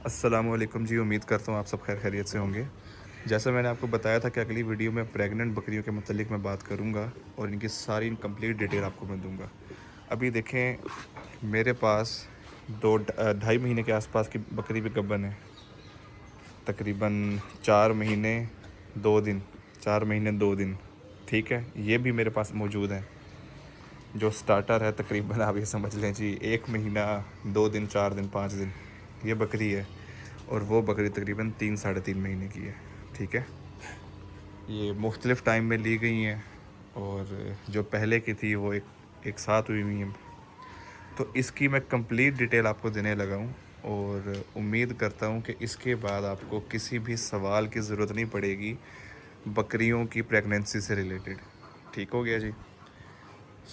अस्सलामुअलैकुम जी। उम्मीद करता हूँ आप सब खैर खैरियत से होंगे। जैसा मैंने आपको बताया था कि अगली वीडियो में प्रेग्नेंट बकरियों के मतलब मैं बात करूँगा और इनकी सारी कंप्लीट डिटेल आपको मैं दूँगा। अभी देखें, मेरे पास 2 ढाई महीने के आसपास की बकरी भी गब्बन है। तकरीबन 4 महीने 2 दिन, 4 महीने 2 दिन, ठीक है। ये भी मेरे पास मौजूद है। जो स्टार्टर है तकरीबन आप ये समझ लें जी 1 महीना 2 दिन 4 दिन 5 दिन, ये बकरी है। और वो बकरी तकरीबन 3 साढ़े 3 महीने की है, ठीक है। ये मुख्तलिफ़ टाइम में ली गई हैं और जो पहले की थी वो एक साथ हुई हुई हैं। तो इसकी मैं कंप्लीट डिटेल आपको देने लगा हूँ और उम्मीद करता हूँ कि इसके बाद आपको किसी भी सवाल की ज़रूरत नहीं पड़ेगी बकरियों की प्रेगनेंसी से रिलेटेड। ठीक हो गया जी।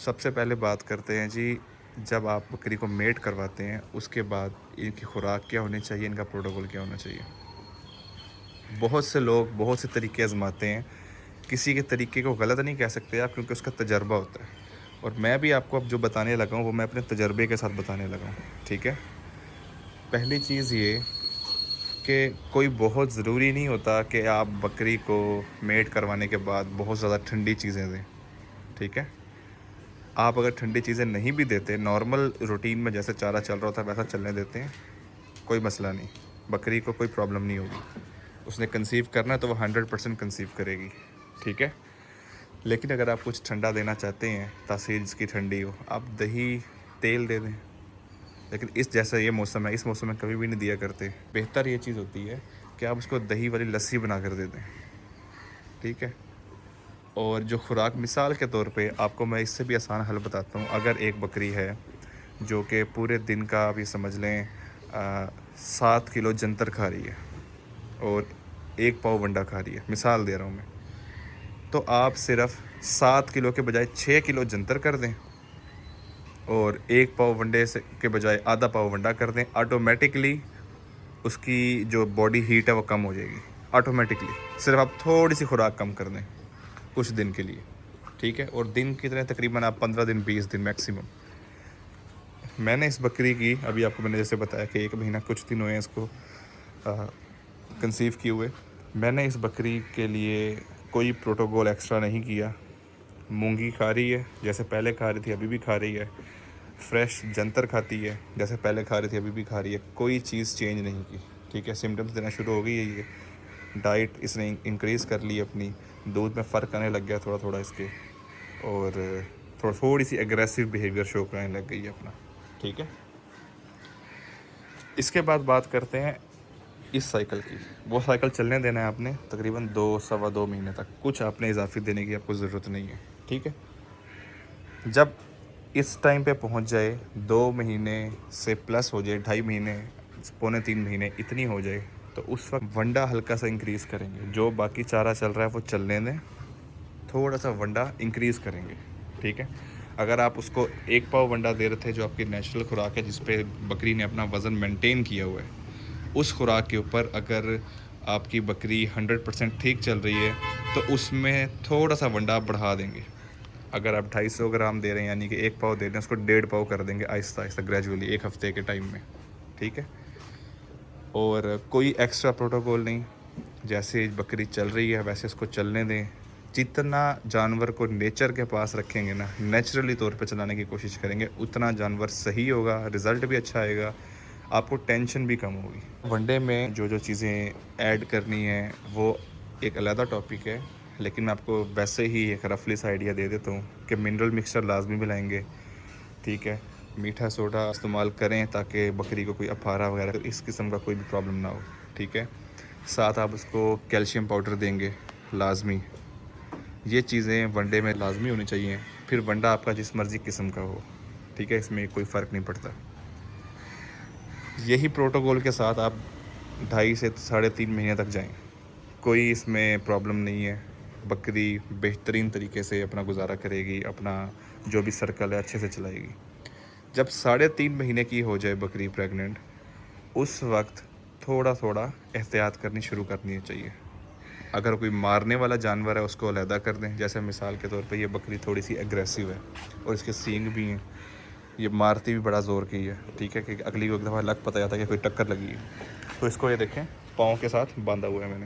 सबसे पहले बात करते हैं जी, जब आप बकरी को मेट करवाते हैं उसके बाद इनकी खुराक क्या होनी चाहिए, इनका प्रोटोकॉल क्या होना चाहिए। बहुत से लोग बहुत से तरीके आजमाते हैं। किसी के तरीके को गलत नहीं कह सकते आप, क्योंकि उसका तजर्बा होता है। और मैं भी आपको अब जो बताने लगा हूँ वो मैं अपने तजर्बे के साथ बताने लगा हूँ, ठीक है। पहली चीज़ ये कि कोई बहुत ज़रूरी नहीं होता कि आप बकरी को मेट करवाने के बाद बहुत ज़्यादा ठंडी चीज़ें दें, ठीक है। आप अगर ठंडी चीज़ें नहीं भी देते, नॉर्मल रूटीन में जैसे चारा चल रहा होता है वैसा चलने देते हैं, कोई मसला नहीं। बकरी को कोई प्रॉब्लम नहीं होगी। उसने कंसीव करना है तो वो 100% कंसीव करेगी, ठीक है। लेकिन अगर आप कुछ ठंडा देना चाहते हैं, तासीर जिसकी ठंडी हो, आप दही तेल दे दें। लेकिन इस जैसा ये मौसम है, इस मौसम में कभी भी नहीं दिया करते। बेहतर ये चीज़ होती है कि आप उसको दही वाली लस्सी बना कर दे दें, ठीक है। और जो खुराक, मिसाल के तौर पे आपको मैं इससे भी आसान हल बताता हूँ। अगर एक बकरी है जो कि पूरे दिन का आप ये समझ लें 7 किलो जंतर खा रही है और 1 पाव वंडा खा रही है, मिसाल दे रहा हूँ मैं, तो आप सिर्फ 7 किलो के बजाय 6 किलो जंतर कर दें और 1 पाव वंडे से के बजाय आधा पाव वंडा कर दें। ऑटोमेटिकली उसकी जो बॉडी हीट है वो कम हो जाएगी ऑटोमेटिकली। सिर्फ आप थोड़ी सी खुराक कम कर दें कुछ दिन के लिए, ठीक है। और दिन की तरह तकरीबन आप 15 दिन 20 दिन मैक्सिमम। मैंने इस बकरी की, अभी आपको मैंने जैसे बताया कि 1 महीना कुछ दिन हुए हैं इसको कंसीव किए हुए। मैंने इस बकरी के लिए कोई प्रोटोकॉल एक्स्ट्रा नहीं किया। मूंगी खा रही है जैसे पहले खा रही थी, अभी भी खा रही है। फ्रेश जंतर खाती है जैसे पहले खा रही थी, अभी भी खा रही है। कोई चीज़ चेंज नहीं की, ठीक है। सिम्टम्स देना शुरू हो गई है ये। डाइट इसने इंक्रीज़ कर ली अपनी, दूध में फ़र्क आने लग गया थोड़ा थोड़ा इसके, और थोड़ी सी एग्रेसिव बिहेवियर शो कराने लग गई है अपना, ठीक है। इसके बाद बात करते हैं इस साइकिल की। वो साइकिल चलने देना है आपने तकरीबन 2 सवा 2 महीने तक। कुछ आपने इजाफी देने की आपको ज़रूरत नहीं है, ठीक है। जब इस टाइम पे पहुंच जाए, 2 महीने से प्लस हो जाए, 2.5 महीने, 2.75 महीने इतनी हो जाए, तो उस वक्त वंडा हल्का सा इंक्रीज़ करेंगे। जो बाकी चारा चल रहा है वो चलने दें, थोड़ा सा वंडा इंक्रीज़ करेंगे, ठीक है। अगर आप उसको 1 पाव वंडा दे रहे थे, जो आपकी नेचुरल खुराक है जिस पे बकरी ने अपना वज़न मेंटेन किया हुआ है, उस खुराक के ऊपर अगर आपकी बकरी 100% ठीक चल रही है तो उसमें थोड़ा सा वंडा आप बढ़ा देंगे। अगर आप 250 ग्राम दे रहे हैं, यानी कि 1 पाव दे रहे हैं, उसको 1.5 पाव कर देंगे आहिस्ता आहिस्ता ग्रेजुअली, 1 हफ्ते के टाइम में, ठीक है। और कोई एक्स्ट्रा प्रोटोकॉल नहीं, जैसे बकरी चल रही है वैसे उसको चलने दें। जितना जानवर को नेचर के पास रखेंगे ना, नेचुरली तौर पे चलाने की कोशिश करेंगे, उतना जानवर सही होगा, रिज़ल्ट भी अच्छा आएगा, आपको टेंशन भी कम होगी। वनडे में जो जो चीज़ें ऐड करनी है वो एक अलग टॉपिक है, लेकिन मैं आपको वैसे ही एक रफली सा आइडिया दे देता हूँ कि मिनरल मिक्सचर लाजमी मिलाएंगे, ठीक है। मीठा सोडा इस्तेमाल करें ताकि बकरी को कोई अफारा वगैरह इस किस्म का कोई भी प्रॉब्लम ना हो, ठीक है। साथ आप उसको कैल्शियम पाउडर देंगे लाजमी। ये चीज़ें वनडे में लाजमी होनी चाहिए। फिर वंडा आपका जिस मर्ज़ी किस्म का हो, ठीक है, इसमें कोई फ़र्क नहीं पड़ता। यही प्रोटोकॉल के साथ आप 2.5 से 3.5 महीने तक जाएं, कोई इसमें प्रॉब्लम नहीं है। बकरी बेहतरीन तरीके से अपना गुजारा करेगी, अपना जो भी सर्कल है अच्छे से चलाएगी। जब 3.5 महीने की हो जाए बकरी प्रेग्नेंट, उस वक्त थोड़ा थोड़ा एहतियात करनी शुरू करनी चाहिए। अगर कोई मारने वाला जानवर है उसको अलहदा कर दें। जैसे मिसाल के तौर पे ये बकरी थोड़ी सी एग्रेसिव है और इसके सींग भी हैं, ये मारती भी बड़ा ज़ोर की है, ठीक है, कि अगली को एक दफ़ा लग पता जाता है कि कोई टक्कर लगी है, तो इसको ये देखें पाँव के साथ बांधा हुआ है मैंने।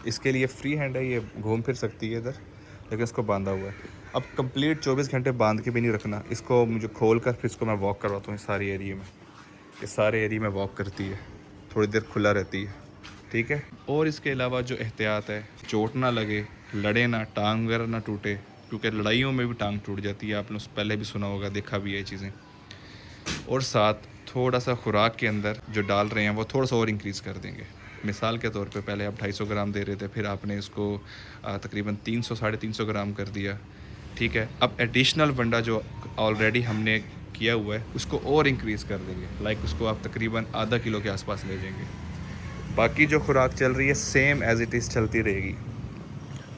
इसके लिए फ्री हैंड है, ये घूम फिर सकती है इधर, लेकिन इसको बांधा हुआ है। अब कंप्लीट 24 घंटे बांध के भी नहीं रखना इसको, मुझे खोल कर फिर इसको मैं वॉक करवाता हूँ इस सारी एरिया में। इस सारे एरिया में वॉक करती है, थोड़ी देर खुला रहती है, ठीक है। और इसके अलावा जो एहतियात है, चोट ना लगे, लड़े ना, टांग वगैरह ना टूटे, क्योंकि लड़ाइयों में भी टांग टूट जाती है, आपने पहले भी सुना होगा, देखा भी है ये चीज़ें। और साथ थोड़ा सा खुराक के अंदर जो डाल रहे हैं वो थोड़ा सा और इंक्रीज़ कर देंगे। मिसाल के तौर पे पहले आप 250 ग्राम दे रहे थे, फिर आपने इसको तकरीबन 300 350 ग्राम कर दिया, ठीक है। अब एडिशनल वंडा जो ऑलरेडी हमने किया हुआ है उसको और इंक्रीज़ कर देंगे, लाइक उसको आप तकरीबन आधा किलो के आसपास ले जाएंगे। बाकी जो खुराक चल रही है सेम एज़ इट इज़ चलती रहेगी।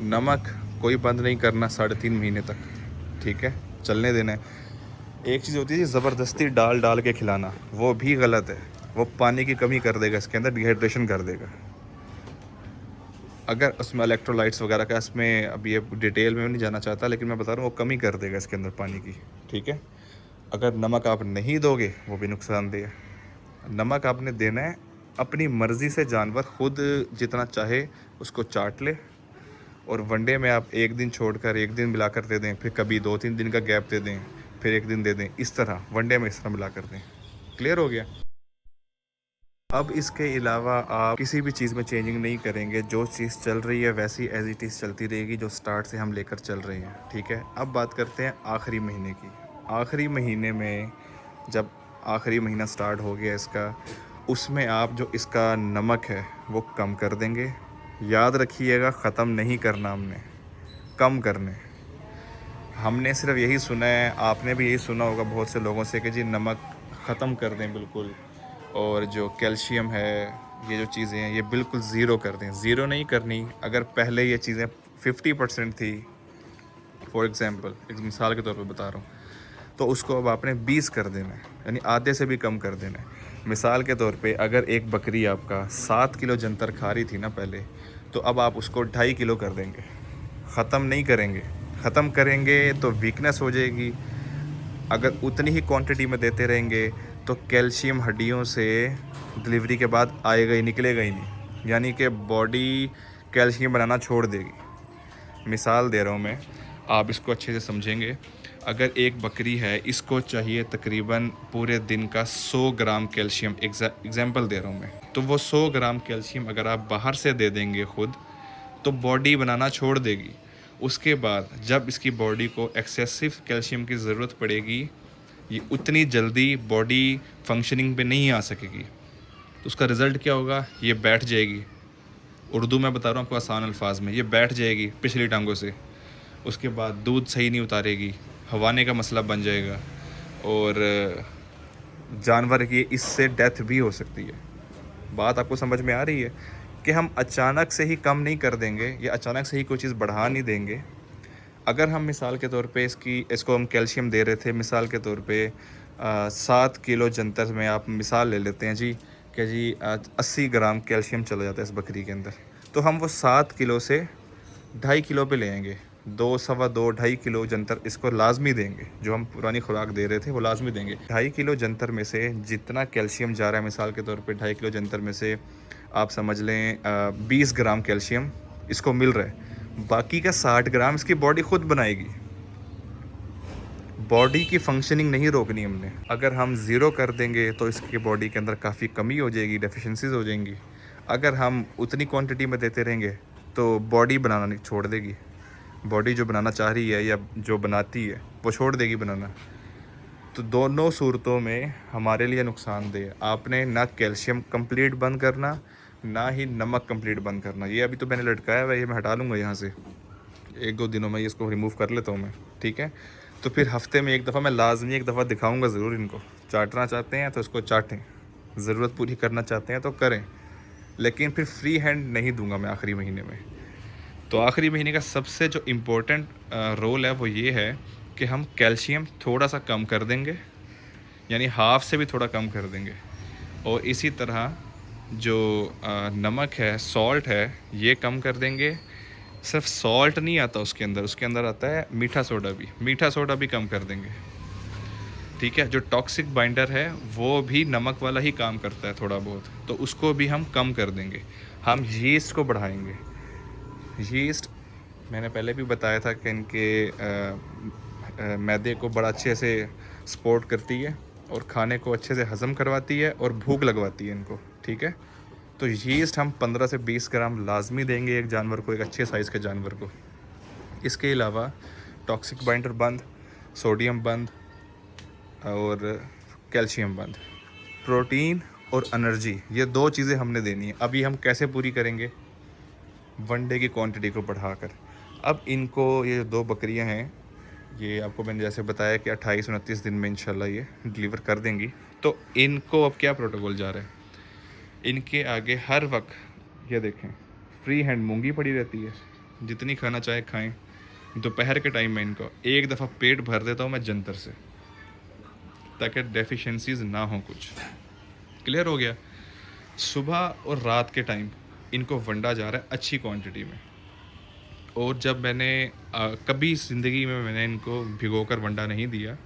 नमक कोई बंद नहीं करना 3.5 महीने तक, ठीक है, चलने देना है। एक चीज़ होती है ज़बरदस्ती डाल डाल के खिलाना, वो भी गलत है, वो पानी की कमी कर देगा, इसके अंदर डिहाइड्रेशन कर देगा। अगर उसमें इलेक्ट्रोलाइट्स वगैरह का, इसमें अब ये डिटेल में नहीं जाना चाहता, लेकिन मैं बता रहा हूँ वो कमी कर देगा इसके अंदर पानी की, ठीक है। अगर नमक आप नहीं दोगे वो भी नुकसानदेह है। नमक आपने देना है अपनी मर्ज़ी से, जानवर खुद जितना चाहे उसको चाट ले। और वनडे में आप एक दिन छोड़कर एक दिन मिला कर दे दें, फिर कभी 2-3 दिन का गैप दे दें, फिर एक दिन दे दें, इस तरह वनडे में इस तरह मिला कर दें। क्लियर हो गया। अब इसके अलावा आप किसी भी चीज़ में चेंजिंग नहीं करेंगे, जो चीज़ चल रही है वैसी एज इट इज़ चलती रहेगी, जो स्टार्ट से हम लेकर चल रहे हैं, ठीक है। अब बात करते हैं आखिरी महीने की। आखिरी महीने में जब आखिरी महीना स्टार्ट हो गया इसका, उसमें आप जो इसका नमक है वो कम कर देंगे। याद रखिएगा, ख़त्म नहीं करना हमने, कम करने। हमने सिर्फ यही सुना है, आपने भी यही सुना होगा बहुत से लोगों से कि जी नमक ख़त्म कर दें बिल्कुल, और जो कैल्शियम है, ये जो चीज़ें हैं ये बिल्कुल ज़ीरो कर दें। ज़ीरो नहीं करनी। अगर पहले ये चीज़ें 50% थी, फॉर एग्ज़ाम्पल एक मिसाल के तौर पे बता रहा हूँ, तो उसको अब आपने 20 कर देना है, यानी आधे से भी कम कर देना है। मिसाल के तौर पे अगर एक बकरी आपका 7 किलो जंतर खा रही थी ना पहले, तो अब आप उसको 2.5 किलो कर देंगे। ख़त्म नहीं करेंगे, ख़त्म करेंगे तो वीकनेस हो जाएगी। अगर उतनी ही क्वांटिटी में देते रहेंगे तो कैल्शियम हड्डियों से डिलीवरी के बाद आएगा ही, निकलेगा ही नहीं, यानी कि बॉडी कैल्शियम बनाना छोड़ देगी। मिसाल दे रहा हूँ मैं, आप इसको अच्छे से समझेंगे। अगर एक बकरी है, इसको चाहिए तकरीबन पूरे दिन का 100 ग्राम कैल्शियम, एग्जाम्पल दे रहा हूँ मैं, तो वो 100 ग्राम कैल्शियम अगर आप बाहर से दे देंगे खुद, तो बॉडी बनाना छोड़ देगी। उसके बाद जब इसकी बॉडी को एक्सेसिव कैल्शियम की ज़रूरत पड़ेगी, ये उतनी जल्दी बॉडी फंक्शनिंग पे नहीं आ सकेगी। तो उसका रिज़ल्ट क्या होगा, ये बैठ जाएगी। उर्दू में बता रहा हूँ आपको आसान अल्फाज में, ये बैठ जाएगी पिछली टांगों से। उसके बाद दूध सही नहीं उतारेगी, हवाने का मसला बन जाएगा, और जानवर की इससे डेथ भी हो सकती है। बात आपको समझ में आ रही है कि हम अचानक से ही कम नहीं कर देंगे, या अचानक से ही कोई चीज़ बढ़ा नहीं देंगे। अगर हम मिसाल के तौर पे इसको हम कैल्शियम दे रहे थे, मिसाल के तौर पे 7 किलो जंतर में आप मिसाल ले लेते हैं जी कि जी 80 ग्राम कैल्शियम चला जाता है इस बकरी के अंदर, तो हम वो 7 किलो से 2.5 किलो पे ले आएंगे। 2, सवा 2, 2.5 किलो जंतर इसको लाजमी देंगे, जो हम पुरानी खुराक दे रहे थे वो लाजमी देंगे। 2.5 किलो जंतर में से जितना कैल्शियम जा रहा है, मिसाल के तौर पे 2.5 किलो जंतर में से आप समझ लें 20 ग्राम कैल्शियम इसको मिल रहा है, बाकी का 60 ग्राम इसकी बॉडी खुद बनाएगी। बॉडी की फंक्शनिंग नहीं रोकनी हमने। अगर हम ज़ीरो कर देंगे तो इसकी बॉडी के अंदर काफ़ी कमी हो जाएगी, डेफिशिएंसीज हो जाएंगी। अगर हम उतनी क्वांटिटी में देते रहेंगे तो बॉडी बनाना नहीं छोड़ देगी। बॉडी जो बनाना चाह रही है या जो बनाती है वो छोड़ देगी बनाना। तो दोनों सूरतों में हमारे लिए नुकसानदेह है। आपने ना कैल्शियम कंप्लीट बंद करना, ना ही नमक कंप्लीट बंद करना। ये अभी तो मैंने लटकाया हुआ है, ये मैं हटा लूँगा यहाँ से, 1-2 दिनों में इसको रिमूव कर लेता हूँ मैं, ठीक है। तो फिर हफ्ते में एक दफ़ा मैं लाजमी एक दफ़ा दिखाऊंगा ज़रूर इनको। चाटना चाहते हैं तो इसको चाटें, ज़रूरत पूरी करना चाहते हैं तो करें, लेकिन फिर फ्री हैंड नहीं दूंगा मैं आखिरी महीने में। तो आखिरी महीने का सबसे जो इम्पोर्टेंट रोल है वो ये है कि हम कैल्शियम थोड़ा सा कम कर देंगे, यानी हाफ से भी थोड़ा कम कर देंगे। और इसी तरह जो नमक है, सॉल्ट है, ये कम कर देंगे। सिर्फ सॉल्ट नहीं आता उसके अंदर आता है मीठा सोडा भी, मीठा सोडा भी कम कर देंगे, ठीक है। जो टॉक्सिक बाइंडर है वो भी नमक वाला ही काम करता है थोड़ा बहुत, तो उसको भी हम कम कर देंगे। हम यीस्ट को बढ़ाएंगे। यीस्ट मैंने पहले भी बताया था कि इनके मैदे को बड़ा अच्छे से सपोर्ट करती है और खाने को अच्छे से हज़म करवाती है और भूख लगवाती है इनको, ठीक है। तो यीस्ट हम 15 से 20 ग्राम लाजमी देंगे एक जानवर को, एक अच्छे साइज़ के जानवर को। इसके अलावा टॉक्सिक बाइंडर बंद, सोडियम बंद और कैल्शियम बंद। प्रोटीन और एनर्जी, ये दो चीज़ें हमने देनी है। अभी हम कैसे पूरी करेंगे? वनडे की क्वांटिटी को बढ़ाकर। अब इनको, ये जो दो बकरियां हैं, ये आपको मैंने जैसे बताया कि 28-29 दिन में इंशाल्लाह ये डिलीवर कर देंगी। तो इनको अब क्या प्रोटोकॉल जा रहा है? इनके आगे हर वक्त ये देखें फ्री हैंड मूंगी पड़ी रहती है, जितनी खाना चाहे खाएं। दोपहर के टाइम में इनको एक दफ़ा पेट भर देता हूँ मैं जंतर से, ताकि डेफिशिएंसीज ना हो कुछ। क्लियर हो गया? सुबह और रात के टाइम इनको वंडा जा रहा है अच्छी क्वांटिटी में। और जब मैंने कभी ज़िंदगी में मैंने इनको भिगोकर वंडा नहीं दिया।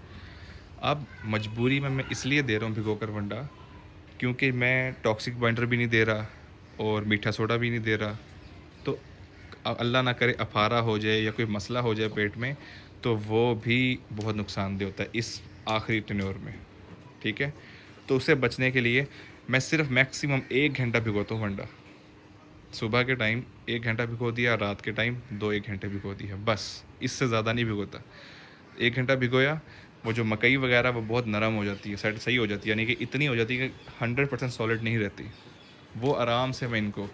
अब मजबूरी में मैं इसलिए दे रहा हूँ भिगोकर वंडा, क्योंकि मैं टॉक्सिक बाइंडर भी नहीं दे रहा और मीठा सोडा भी नहीं दे रहा। तो अल्लाह ना करे अफारा हो जाए या कोई मसला हो जाए पेट में, तो वो भी बहुत नुकसानदेह होता है इस आखिरी टेन्योर में, ठीक है। तो उससे बचने के लिए मैं सिर्फ मैक्सिमम 1 घंटा भिगोता हूँ वंडा। सुबह के टाइम 1 घंटा भिगो दिया, रात के टाइम 2-1 घंटे भिगो दिया, बस। इससे ज़्यादा नहीं भिगोता। 1 घंटा भिगोया, वो जो मकई वगैरह वो बहुत नरम हो जाती है, सेट सही हो जाती है, यानी कि इतनी हो जाती है कि 100% सॉलिड नहीं रहती। वो आराम से मैं इनको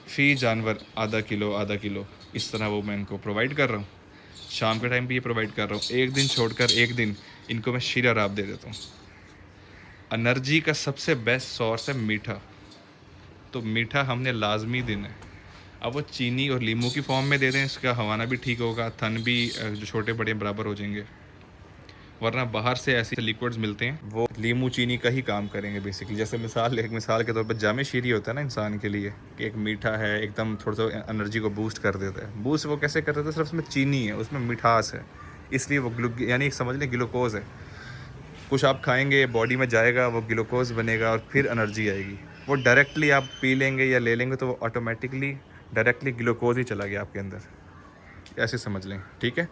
फ़ी जानवर आधा किलो इस तरह वो मैं इनको प्रोवाइड कर रहा हूँ। शाम के टाइम भी ये प्रोवाइड कर रहा हूँ। एक दिन छोड़कर एक दिन इनको मैं शीरा राब दे देता हूँ। एनर्जी का सबसे बेस्ट सोर्स है मीठा, तो मीठा हमने लाजमी देना है। अब वो चीनी और लीमू की फॉर्म में दे दें, इसका हवाना भी ठीक होगा, थन भी जो छोटे बड़े बराबर हो जाएंगे। वरना बाहर से ऐसे लिक्विड्स मिलते हैं, वो लीमू चीनी का ही काम करेंगे बेसिकली। जैसे एक मिसाल के तौर पर जामे शीरी होता है ना इंसान के लिए, कि एक मीठा है, एकदम थोड़ा सा एनर्जी को बूस्ट कर देता है। बूस्ट वो कैसे कर देता है? सिर्फ उसमें चीनी है, उसमें मिठास है, इसलिए वो यानी समझ लें ग्लूकोज है। कुछ आप खाएंगे, बॉडी में जाएगा, वो ग्लूकोज बनेगा और फिर एनर्जी आएगी। वो डायरेक्टली आप पी लेंगे या ले लेंगे तो वो ऑटोमेटिकली डायरेक्टली ग्लूकोज ही चला गया आपके अंदर, ऐसे समझ लें, ठीक है।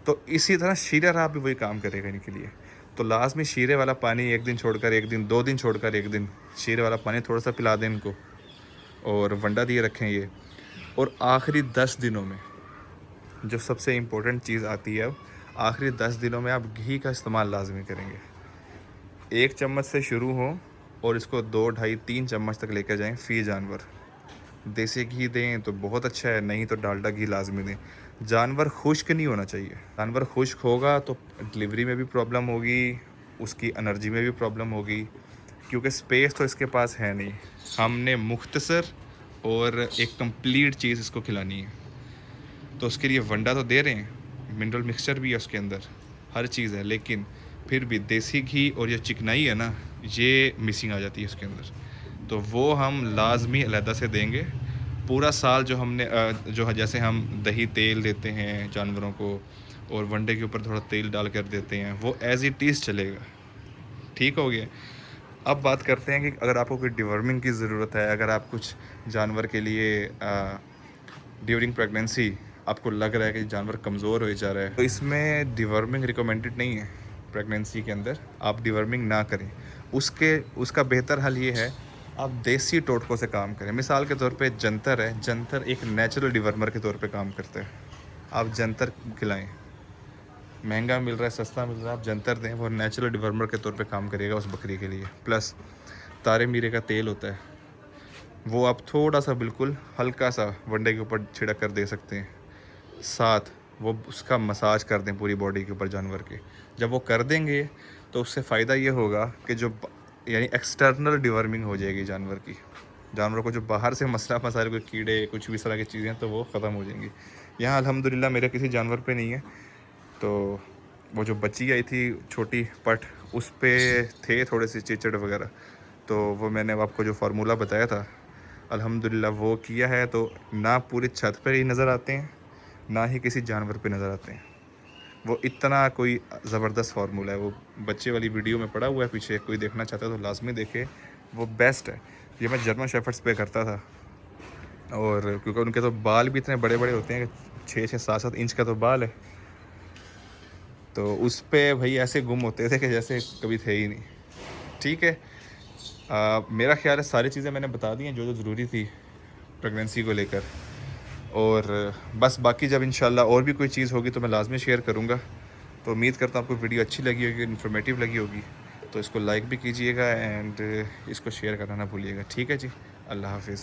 तो इसी तरह शीरा राब भी वही काम करेगा इनके लिए। तो लाजमी शीरे वाला पानी एक दिन छोड़कर एक दिन, 2 दिन छोड़कर एक दिन शीरे वाला पानी थोड़ा सा पिला दें इनको, और वंडा दिए रखें ये। और आखिरी 10 दिनों में जो सबसे इम्पोर्टेंट चीज़ आती है, अब आखिरी 10 दिनों में आप घी का इस्तेमाल लाजमी करेंगे। 1 चम्मच से शुरू हो और इसको 2, ढाई, 3 चम्मच तक लेकर जाएं फ़ी जानवर। देसी घी दें तो बहुत अच्छा है, नहीं तो डालडा घी लाजमी दें। जानवर खुश्क नहीं होना चाहिए। जानवर खुश्क होगा तो डिलीवरी में भी प्रॉब्लम होगी, उसकी एनर्जी में भी प्रॉब्लम होगी, क्योंकि स्पेस तो इसके पास है नहीं। हमने मुख्तसर और एक कंप्लीट चीज़ इसको खिलानी है। तो उसके लिए वंडा तो दे रहे हैं, मिनरल मिक्सचर भी है उसके अंदर, हर चीज़ है, लेकिन फिर भी देसी घी और ये चिकनाई है ना, ये मिसिंग आ जाती है उसके अंदर। तो वो हम लाजमी अलहदा से देंगे। पूरा साल जो हमने जो जैसे हम दही तेल देते हैं जानवरों को और वंडे के ऊपर थोड़ा तेल डाल कर देते हैं, वो एज इट इज़ चलेगा। ठीक हो गया। अब बात करते हैं कि अगर आपको कोई डिवर्मिंग की ज़रूरत है, अगर आप कुछ जानवर के लिए ड्यूरिंग प्रेगनेंसी आपको लग रहा है कि जानवर कमज़ोर हो जा रहा है, तो इसमें डिवर्मिंग रिकमेंडेड नहीं है। प्रेगनेंसी के अंदर आप डिवर्मिंग ना करें। उसका बेहतर हल ये है, आप देसी टोटकों से काम करें। मिसाल के तौर पे जंतर है, जंतर एक नेचुरल डिवर्मर के तौर पे काम करता है। आप जंतर खिलाएं, महंगा मिल रहा है, सस्ता मिल रहा है, आप जंतर दें, वो नेचुरल डिवर्मर के तौर पे काम करेगा उस बकरी के लिए। प्लस तारे मीरे का तेल होता है, वो आप थोड़ा सा बिल्कुल हल्का सा वंडे के ऊपर छिड़क कर दे सकते हैं। साथ वो उसका मसाज कर दें पूरी बॉडी के ऊपर जानवर के। जब वो कर देंगे तो उससे फ़ायदा ये होगा कि जो यानी एक्सटर्नल डिवर्मिंग हो जाएगी जानवर की। जानवर को जो बाहर से मसला मसाले, कोई कीड़े, कुछ भी इस तरह की चीज़ें, तो वो ख़त्म हो जाएंगी। यहाँ अल्हम्दुलिल्लाह मेरे किसी जानवर पे नहीं है। तो वो जो बच्ची आई थी छोटी पट, उस पे थे थोड़े से चिचड़ वगैरह, तो वो मैंने आपको जो फार्मूला बताया था अल्हम्दुलिल्लाह वो किया है। तो ना पूरी छत पर ही नज़र आते हैं, ना ही किसी जानवर पे नज़र आते हैं। वो इतना कोई ज़बरदस्त फार्मूला है, वो बच्चे वाली वीडियो में पड़ा हुआ है पीछे, कोई देखना चाहता है तो लाजमी देखे, वो बेस्ट है। ये मैं जर्मन शेफर्ड्स पे करता था, और क्योंकि उनके तो बाल भी इतने बड़े बड़े होते हैं कि 6-6 7-7 इंच का तो बाल है, तो उस पे भाई ऐसे गुम होते थे कि जैसे कभी थे ही नहीं। ठीक है, मेरा ख्याल है सारी चीज़ें मैंने बता दी हैं जो जो ज़रूरी थी प्रेगनेंसी को लेकर, और बस बाकी जब इंशाल्लाह और भी कोई चीज़ होगी तो मैं लाजमी शेयर करूँगा। तो उम्मीद करता हूँ आपको वीडियो अच्छी लगी होगी, इन्फॉर्मेटिव लगी होगी, तो इसको लाइक भी कीजिएगा एंड इसको शेयर करना ना भूलिएगा। ठीक है जी, अल्लाह हाफिज़।